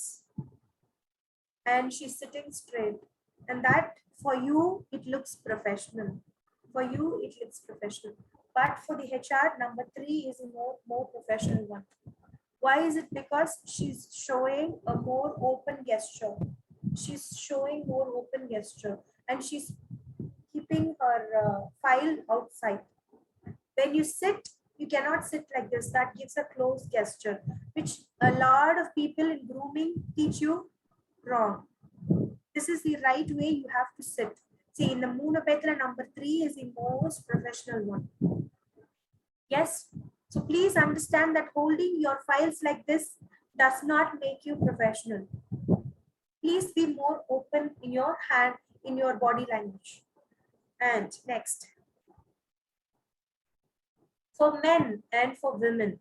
and she's sitting straight, and that for you it looks professional. For you it looks professional, but for the HR, number 3 is a more professional one. Why is it? Because she's showing a more open gesture. She's showing more open gesture and she's keeping her file outside. When you sit, you cannot sit like this. That gives a closed gesture, which a lot of people in grooming teach you wrong. This is the right way you have to sit. See, in the Moona Petra, number 3 is the most professional one. Yes. So please understand that holding your files like this does not make you professional. Please be more open in your hand, in your body language. And next, for men and for women,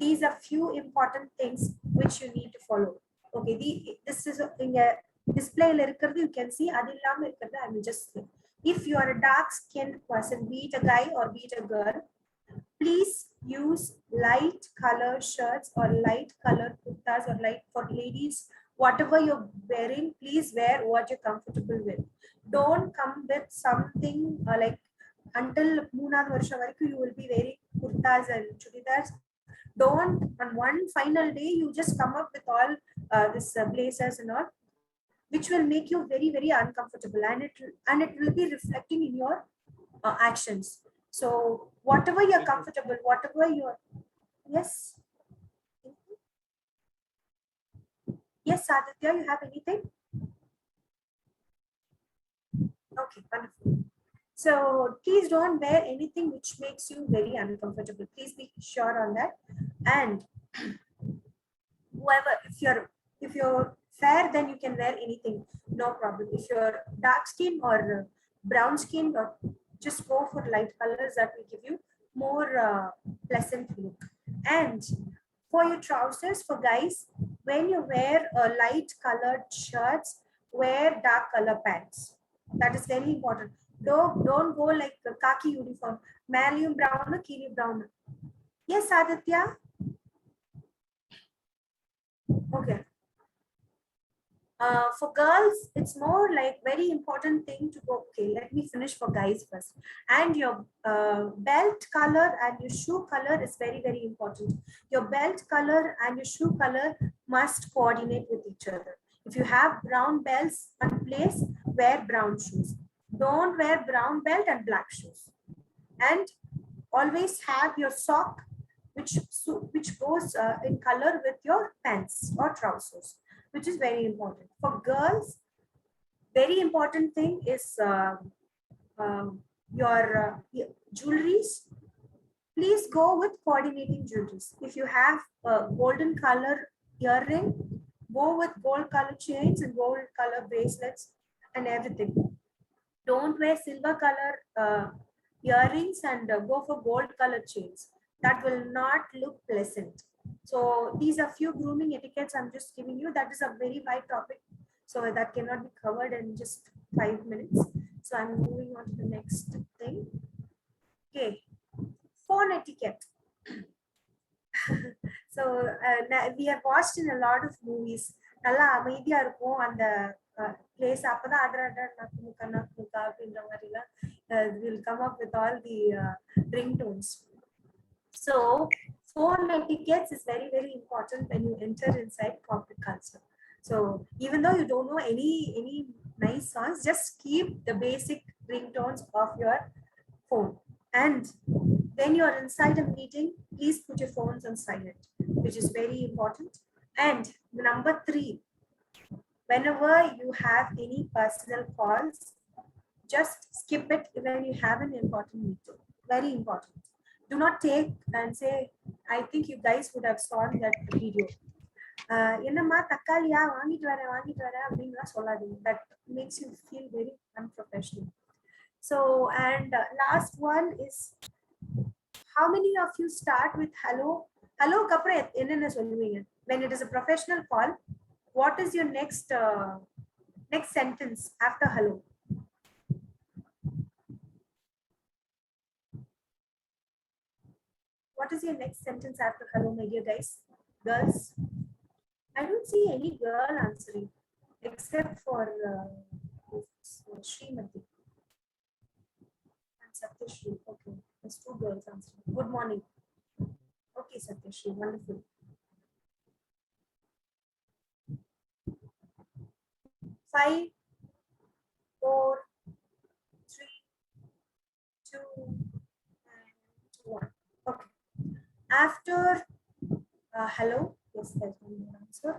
these are few important things which you need to follow. Okay, this is in a display, you can see I will just say, if you are a dark skinned person, be it a guy or be it a girl, please use light color shirts or light color kurtas, or light for ladies, whatever you're wearing, please wear what you're comfortable with. Don't come with something like, until Moonad Varsha Varku, you will be wearing kurtas and chudidars. Don't on one final day you just come up with all this blazers and all, which will make you very, very uncomfortable, and it will be reflecting in your actions. So whatever you're comfortable, whatever you're, yes, yes, Aditya, you have anything? Okay, wonderful. So please don't wear anything which makes you very uncomfortable. Please be sure on that. And whoever, if you're fair, then you can wear anything, no problem. If you're dark skin or brown skin, or just go for light colors, that will give you more pleasant look. And for your trousers, for guys, when you wear light colored shirts, wear dark color pants. That is very important. Don't go like a khaki uniform, malium brown, kili brown. Yes, Aditya. Okay. For girls, it's more like very important thing to go. Okay, let me finish for guys first. And your belt color and your shoe color is very, very important. Your belt color and your shoe color must coordinate with each other. If you have brown belts on place, wear brown shoes. Don't wear brown belt and black shoes. And always have your sock which goes in color with your pants or trousers, which is very important. For girls, very important thing is your jewelries. Please go with coordinating jewelries. If you have a golden color earring, go with gold color chains and gold color bracelets and everything. Don't wear silver color earrings and go for gold color chains. That will not look pleasant. So these are few grooming etiquettes I'm just giving you. That is a very wide topic, so that cannot be covered in just 5 minutes. So I'm moving on to the next thing. Okay, phone etiquette. So we have watched in a lot of movies. நல்லா அமைதியா இருக்கும் அந்த place. அப்பதான் அடர் அடர் நக்கு முக்கா நக்கு முக்கா அப்படின்ற மாதிரிலாம் will come up with all the ringtones. So phone etiquette is very, very important when you enter inside corporate culture. So even though you don't know any nice songs, just keep the basic ringtones of your phone. And when you are inside a meeting, please put your phones on silent, which is very important. And number 3, whenever you have any personal calls, just skip it when you have an important meeting. Very important. Do not take and say, I think you guys would have saw that video. என்னம்மா தக்காளியா வாங்கிட்டு வரேன் அப்படின்னா சொல்லாதீங்க. That makes you feel very unprofessional. So, and last one is, how many of you start with hello? Hello kapra enna solluvinga? When it is a professional call, what is your next sentence after hello? What is your next sentence after hello, my dear guys? Girls? I don't see any girl answering except for Srimati and Satyashri. Okay, there's 2 girls answering. Good morning. Okay, Satyashri, wonderful. 5, 4, 3, 2, and 1. Okay. After hello, yes, there's one more answer.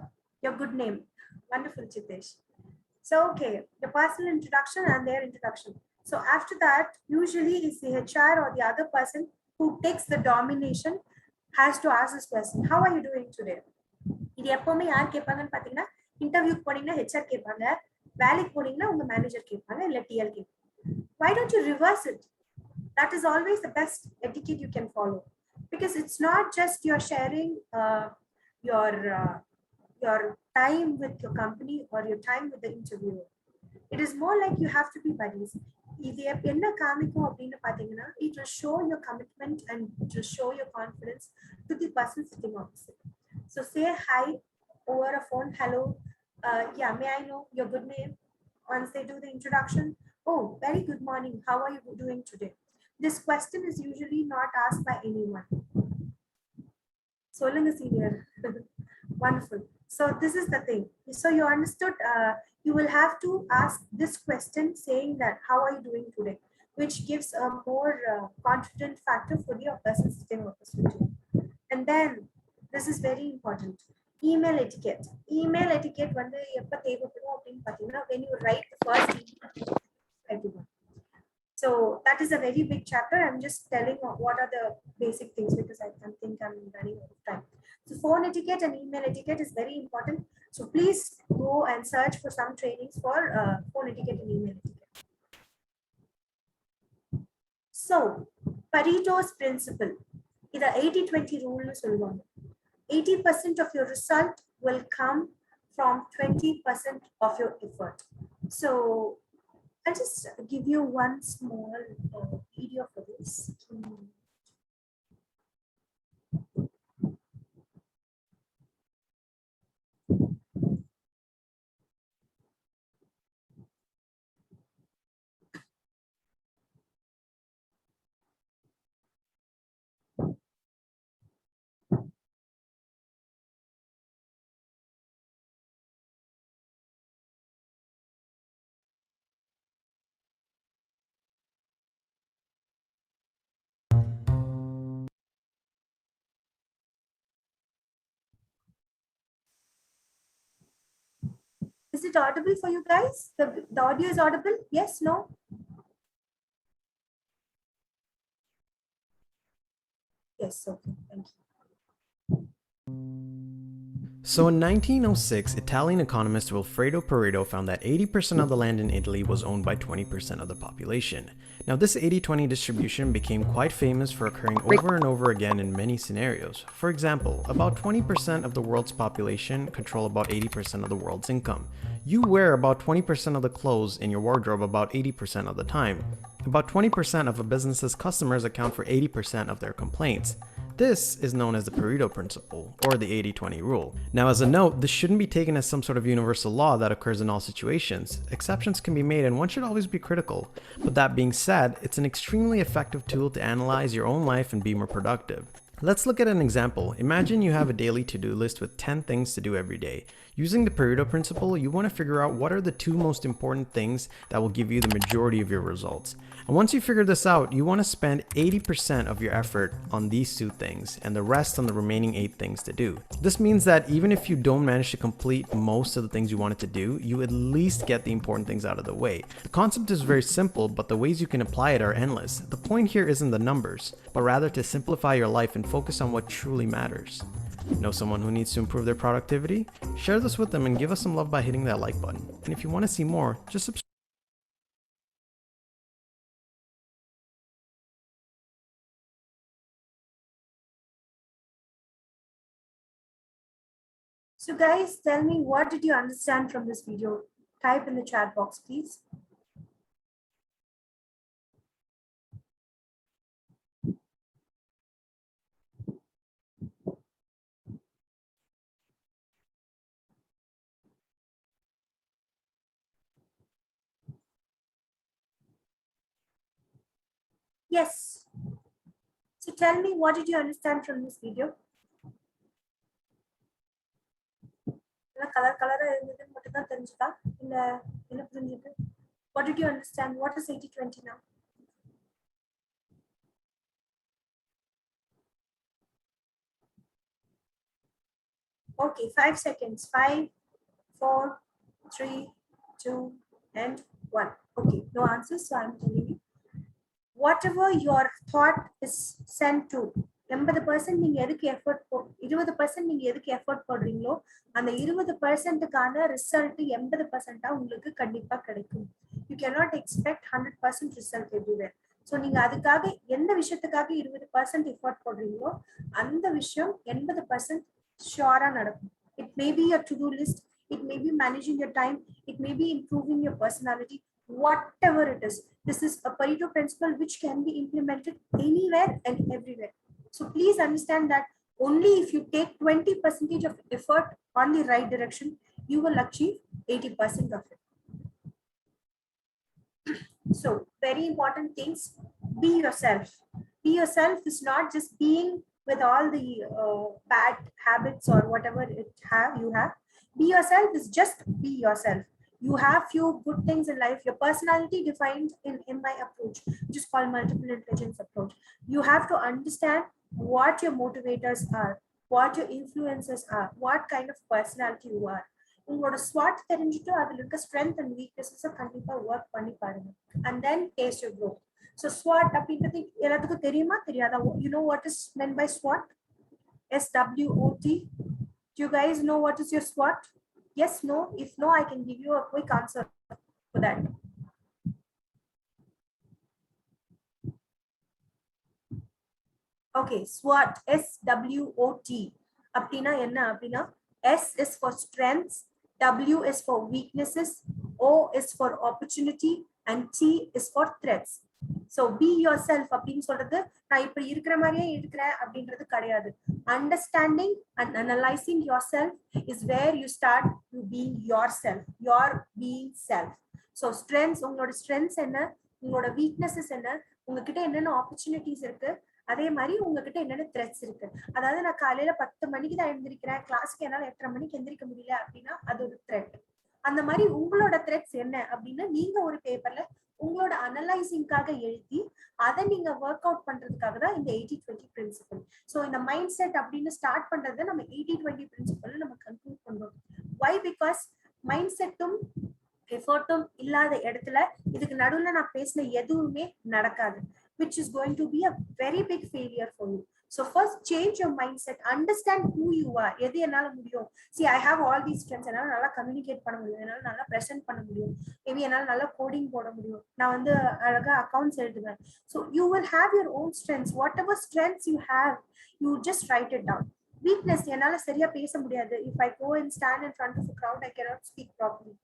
Your good name. Wonderful, Chitesh. So, okay, the personal introduction and their introduction. So after that, usually it's the HR or the other person who takes the domination has to ask this question. How are you doing today? இது எப்பவுமே யார் கேட்பாங்கன்னு பாத்தீங்கன்னா, இன்டர்வியூக்கு போனீங்கன்னா HR கேட்பாங்க, வேலைக்கு போனீங்கன்னா உங்க மேனேஜர் கேட்பாங்க, இல்ல டிஎல் கேட்பாங்க. Why don't you reverse it? That is always the best etiquette you can follow, because it's not just you're sharing your time with your company or your time with the interviewer. It is more like you have to be buddies. இது என்ன காமிக்கும் அப்படின்னு பாத்தீங்கன்னா, it will show your commitment and it will show your confidence to the person sitting opposite. So say hi over a phone. Hello, yeah, may I know your good name? Once they do the introduction, oh, very good morning, how are you doing today? This question is usually not asked by anyone. Solunga senior. Wonderful. So this is the thing. So you understood, you will have to ask this question saying that, how are you doing today? Which gives a more confident factor for the person sitting opposite you. And then, this is very important. Email etiquette. Email etiquette, when you write the first email to everyone. So that is a very big chapter. I'm just telling what are the basic things, because I think I'm running out of time. So phone etiquette and email etiquette is very important. So please go and search for some trainings for phone etiquette and email etiquette. So Pareto's principle. This is 80-20 rule. 80% of your result will come from 20% of your effort. So I'll just give you one small video for this. Is it audible for you guys? The audio is audible? Yes, no? Yes, okay, thank you. So in 1906, Italian economist Wilfredo Pareto found that 80% of the land in Italy was owned by 20% of the population. Now this 80-20 distribution became quite famous for occurring over and over again in many scenarios. For example, about 20% of the world's population control about 80% of the world's income. You wear about 20% of the clothes in your wardrobe about 80% of the time. About 20% of a business's customers account for 80% of their complaints. This is known as the Pareto principle, or the 80-20 rule. Now as a note, this shouldn't be taken as some sort of universal law that occurs in all situations. Exceptions can be made and one should always be critical. But that being said, it's an extremely effective tool to analyze your own life and be more productive. Let's look at an example. Imagine you have a daily to-do list with 10 things to do every day. Using the Pareto principle, you want to figure out what are the 2 most important things that will give you the majority of your results. And once you figure this out, you want to spend 80% of your effort on these 2 things and the rest on the remaining 8 things to do. This means that even if you don't manage to complete most of the things you wanted to do, you at least get the important things out of the way. The concept is very simple, but the ways you can apply it are endless. The point here isn't the numbers, but rather to simplify your life and focus on what truly matters. Know someone who needs to improve their productivity? Share this with them and give us some love by hitting that like button. And if you want to see more, just subscribe. So guys, tell me, what did you understand from this video? Type in the chat box, please. Yes. So tell me, what did you understand from this video? What did you understand? What is 80-20 now? Okay, 5 seconds. 5, 4, 3, 2, and 1. Okay, no answers, so I'm telling you. Whatever your thought is sent to, 80% நீங்க எதுக்கு effort 20% நீங்க எதுக்கு effort போடுறீங்களோ அந்த 20%க்கான result 80%ஆ உங்களுக்கு கண்டிப்பா கிடைக்கும். You cannot expect 100% result everywhere. So நீங்க அதுக்காக எந்த விஷயத்துக்காக 20% எஃபோர்ட் போடுறீங்களோ அந்த விஷயம் 80% ஷூரா நடக்கும். It may be a to-do list, it may be managing your time, it may be improving your personality, whatever it is. This is a Pareto principle which can be implemented anywhere and everywhere. So please understand that only if you take 20% of effort on the right direction, you will achieve 80% of it. So very important things, be yourself. Be yourself is not just being with all the bad habits or whatever you have. Be yourself is just be yourself. You have few good things in life. Your personality defined in my approach, which is called multiple intelligence approach. You have to understand what your motivators are, what your influences are, what kind of personality you are. உங்களோட SWOT தெரிஞ்சுட்டு அதுல இருக்க strength and weaknesses கண்டிப்பா work பண்ணி பாருங்க, and then taste your growth. So SWOT அப்படின்றது எல்லாத்துக்கும் தெரியுமா தெரியாதா? You know what is meant by SWOT? SWOT. Do you guys know what is your SWOT? Yes, no? If no, I can give you a quick answer for that. Okay, SWOT, SWOT. அப்படின்னா என்ன அப்படின்னா S is for strengths, W is for weaknesses, O is for opportunity, and T is for threats. So be yourself அப்படின்னு சொல்றது நான் இப்படி இருக்கிற மாதிரியே இருக்கிறேன் அப்படின்றது கிடையாது. Understanding and analyzing yourself is where you start to being yourself, your being self. So strengths, உங்களோட strengths என்ன, உங்களோட weaknesses என்ன, உங்ககிட்ட என்னென்ன opportunities இருக்கு, அதே மாதிரி உங்ககிட்ட என்னென்ன த்ரெட்ஸ் இருக்கு. அதாவது நான் காலையில 10 மணிக்கு தான் எழுந்திருக்கிறேன், கிளாஸ்க்கு என்னால 8:30 மணிக்கு எந்திரிக்க முடியல அப்படின்னா அது ஒரு த்ரெட். அந்த மாதிரி உங்களோட த்ரெட்ஸ் என்ன அப்படின்னு நீங்க ஒரு பேப்பர்ல உங்களோட அனலைசிங்காக எழுதி அதை நீங்க ஒர்க் அவுட் பண்றதுக்காக தான் இந்த 80-20 பிரின்சிபல். ஸோ இந்த மைண்ட் செட் அப்படின்னு ஸ்டார்ட் பண்றதை நம்ம 80-20 பிரின்சிபல் நம்ம கன்க்ளூட் பண்றோம். வை? பிகாஸ் மைண்ட் செட்டும் எஃபர்ட்டும் இல்லாத இடத்துல இதுக்கு நடுவுல நான் பேசின எதுவுமே நடக்காது, which is going to be a very big failure for you. So first change your mindset, understand who you are. எது என்னால முடியும். See, I have all these strengths. என்னால நல்லா கம்யூனிகேட் பண்ண முடியும், என்னால நல்லா பிரசன்ட் பண்ண முடியும், மேபி என்னால நல்லா கோடிங் போட முடியும், நான் வந்து அழகா அக்கவுண்ட்ஸ் எழுதுவேன். So you will have your own strengths. Whatever strengths you have, you just write it down. Weakness, என்னால சரியா பேச முடியாது. If I go and stand in front of a crowd, I cannot speak properly,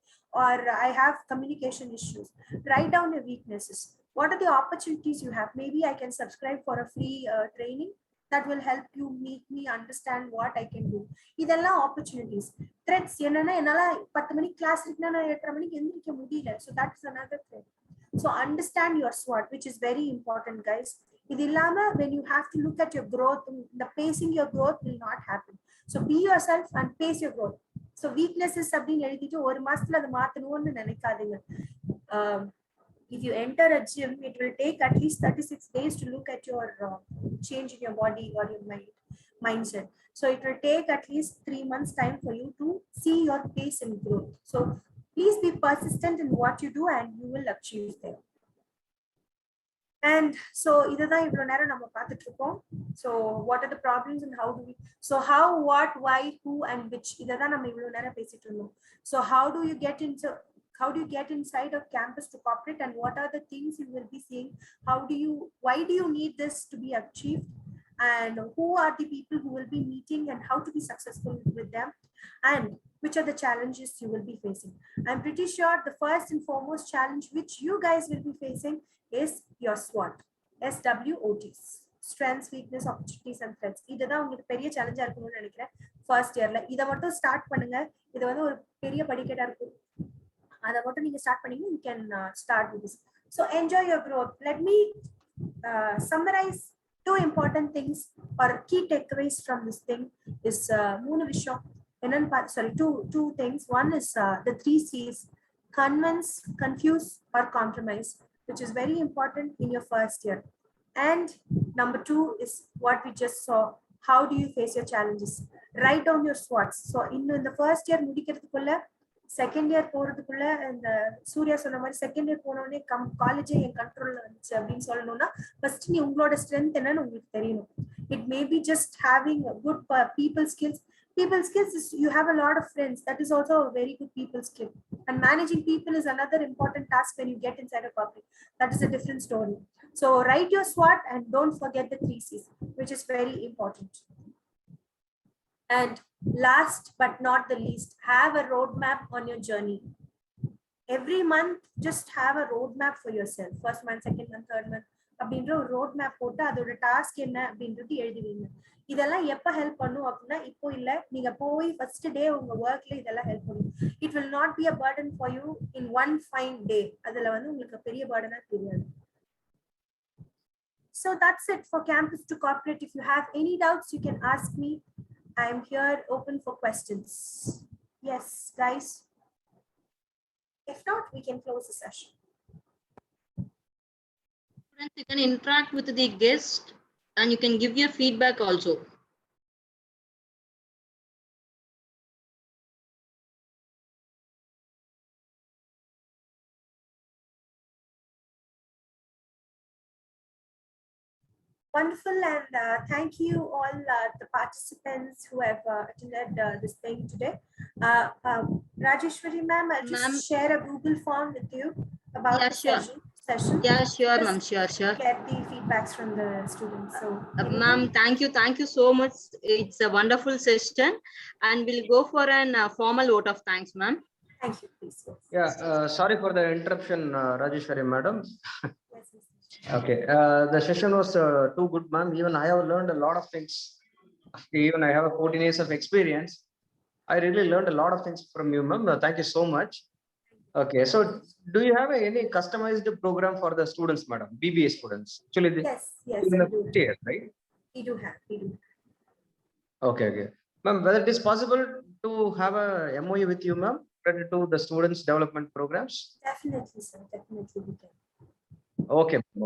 or I have communication issues. Write down your weaknesses. What are the opportunities you have? Maybe I can subscribe for a free training that will help you make me understand what I can do. இதெல்லாம் opportunities. Threats, என்னன்னா என்னால 10 மணிக்கு class இருக்குன்னா நான் 8:30 மணிக்கு எந்திரிக்க முடியல. So that is another threat. So understand your SWOT, which is very important, guys. இது இல்லாம when you have to look at your growth, the pacing your growth will not happen. So be yourself and pace your growth. So weaknesses அப்படின்னு எழுதிட்டு ஒரு மாசத்துல அதை மாத்தணும்னு நினைக்காதீங்க. If you enter a gym, it will take at least 36 days to look at your change in your body or your mindset. So it will take at least 3 months time for you to see your pace and growth. So please be persistent in what you do and you will achieve there. And so இதுதான் இவ்வளவு நேரம் நம்ம பார்த்துட்டு இருக்கோம். So what are the problems and how do we, so how, what, why, who and which, இததான் நம்ம இவ்வளவு நேரம் பேசிட்டு இருந்தோம். So how do you get inside of campus to corporate, and what are the things you will be seeing? Why do you need this to be achieved, and who are the people who will be meeting and how to be successful with them, and which are the challenges you will be facing? I'm pretty sure the first and foremost challenge which you guys will be facing is your SWOT, SWOTs, strengths, weakness, opportunities and threats. இதுதான் உங்களுக்கு பெரிய சேலஞ்சா இருக்கும்னு நினைக்கிறேன் first இயர்ல. இதை மட்டும் start பண்ணுங்க. இது வந்து ஒரு பெரிய படிக்கட்டா இருக்கும். அதை மட்டும் நீங்க ஸ்டார்ட் பண்ணீங்க, you can start with this. So enjoy your growth. Let me summarize two important things or key takeaways from this thing. Is மூணு விஷயம் என்னன்னு sorry, two things. One is the 3 C's: convince, confuse or compromise, which is very important in your first year. And number 2 is what we just saw. How do you face your challenges? Write down your SWOTs. So in the first year முடிக்கிறதுக்குள்ள, second year போறதுக்குள்ள, இந்த சூர்யா சொன்ன மாதிரி second year போனோடனே காலேஜே என் கண்ட்ரோல்ல வந்துச்சு அப்படின்னு சொல்லணும்னா ஃபர்ஸ்ட் நீ உங்களோட ஸ்ட்ரென்த் என்னன்னு உங்களுக்கு தெரியணும். It may be just having good people skills. People skills is you have a lot of friends. That is also a very good people skill. And managing people is another important task when you get inside a public. That is a different story. So write your SWOT and don't forget the 3 C's, which is very important. And last but not the least, have a roadmap on your journey. Every month, just have a roadmap for yourself. First month, second month, third month. அப்படின்ற ஒரு road map போட்டு அதோட task என்ன அப்படின்றது எழுதுவீங்க. இதெல்லாம் எப்ப help பண்ணும் அப்படின்னா, இப்போ இல்ல, நீங்க போய் ஃபர்ஸ்ட் டே உங்க ஒர்க்ல இதெல்லாம் ஹெல்ப் பண்ணும். It will not be a burden for you in one fine day. அதுல வந்து உங்களுக்கு பெரிய பர்டனா தெரியாது. So that's it for campus to corporate. If you have any doubts, you can ask me. I am here open for questions. Yes, guys. If not, we can close the session. You can interact with the guest and you can give your feedback also. Wonderful, and thank you all the participants who have attended this thing today. Rajeshwari ma'am, I'll just share a Google form with you about the session. Yeah, sure, ma'am. Sure. Get the feedbacks from the students. So, ma'am, thank you so much. It's a wonderful session, and we'll go for an formal vote of thanks, ma'am. Thank you, please. Yeah, sorry for the interruption, Rajeshwari madam. Yes. Okay, the session was too good, ma'am. Even I have learned a lot of things. Even I have 14 years of experience. I really learned a lot of things from you, ma'am. Thank you so much. Okay, so do you have any customized program for the students, madam? BBA students. Actually, Yes, in the first year, right? We do have. Okay. Ma'am, whether it is possible to have a MOU with you, ma'am, related to the students development programs? Definitely, sir. Definitely we can.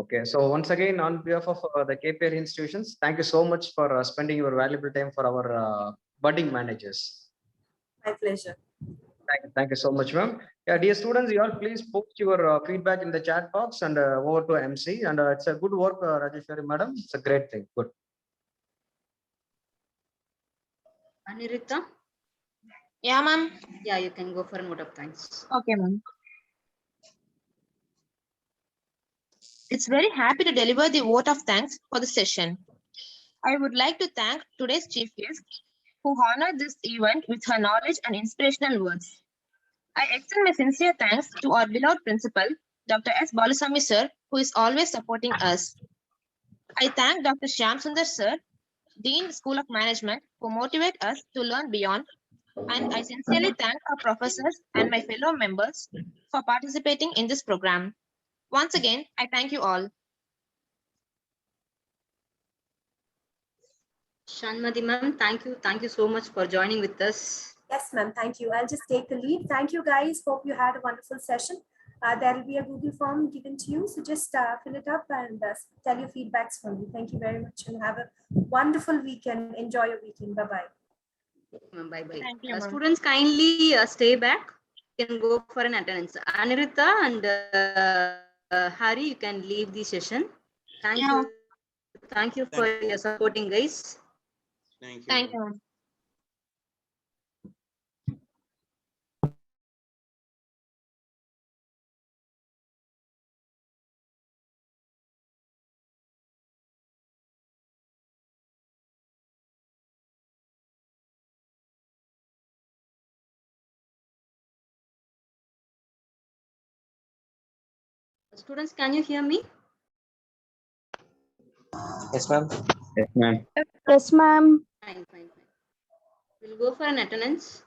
Okay. So once again, on behalf of the KPR institutions, thank you so much for spending your valuable time for our budding managers. My pleasure. Thank you so much, ma'am. Yeah, dear students, you all please post your feedback in the chat box and over to MC. And it's a good work, Rajeshwari madam. It's a great thing. Good. Aniruddha? Yeah, ma'am. Yeah, you can go for a note of thanks. Okay, ma'am. It's very happy to deliver the vote of thanks for the session. I would like to thank today's chief guest who honored this event with her knowledge and inspirational words. I extend my sincere thanks to our beloved principal, Dr. S. Balasamy sir, who is always supporting us. I thank Dr. Shyam Sundar sir, Dean School of Management, who motivate us to learn beyond. And I sincerely thank our professors and my fellow members for participating in this program. Once again, I thank you all. Shanmati ma'am, thank you. Thank you so much for joining with us. Yes, ma'am. Thank you. I'll just take the lead. Thank you, guys. Hope you had a wonderful session. There will be a Google form given to you. So just fill it up and tell your feedbacks from me. Thank you very much and have a wonderful weekend. Enjoy your weekend. Bye-bye. Bye-bye. Thank you, ma'am. Students, kindly stay back. You can go for an attendance. Aniruddha and Hari, you can leave the session. Thank you. Thank you for your supporting, guys. Thank you. Thank you, ma'am. Students, can you hear me? Yes, ma'am. Yes, ma'am. Yes, ma'am. Fine. We'll go for an attendance.